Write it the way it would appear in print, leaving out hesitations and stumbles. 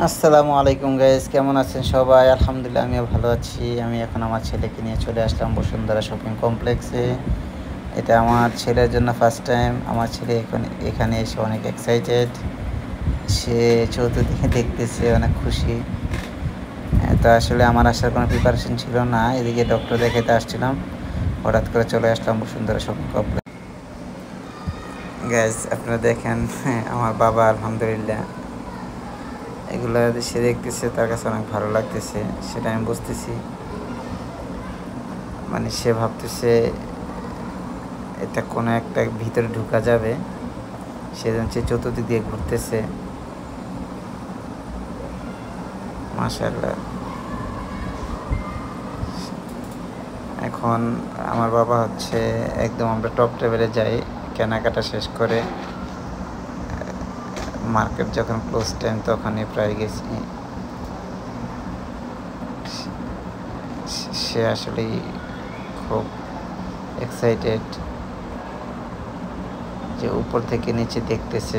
আসসালামু আলাইকুম গাইস, কেমন আছেন সবাই? আলহামদুলিল্লাহ আমিও ভালো আছি। আমি এখন আমার ছেলেকে নিয়ে চলে আসলাম বসুন্ধরা শপিং কমপ্লেক্সে। এটা আমার ছেলের জন্য ফার্স্ট টাইম। আমার ছেলে এখন এখানে এসে অনেক এক্সাইটেড। সে চতুর্দিকে দেখতেছে, অনেক খুশি। তো আসলে আমার আসার কোনো প্রিপারেশন ছিল না। এদিকে ডক্টর দেখাতে আসছিলাম, হঠাৎ করে চলে আসলাম বসুন্ধরা শপিং কমপ্লেক্স। গাইস আপনারা দেখেন, আমার বাবা আলহামদুলিল্লাহ এগুলা সে দেখতেছে, তার কাছে অনেক ভালো লাগতেছে, সেটা আমি বুঝতেছি। মানে সে ভাবতেছে এটা কোনো একটা ভিতরে ঢুকা যাবে, সেজন্য সে চতুর্দিক দিয়ে ঘুরতেছে। মাশাআল্লাহ। এখন আমার বাবা হচ্ছে একদম, আমরা টপ লেভেলে যাই কেনাকাটা শেষ করে, মার্কেট যখন ক্লোজ টাইম তখনই প্রায় গেছি। সে আসলেই খুব এক্সাইটেড যে উপর থেকে নিচে দেখতেছে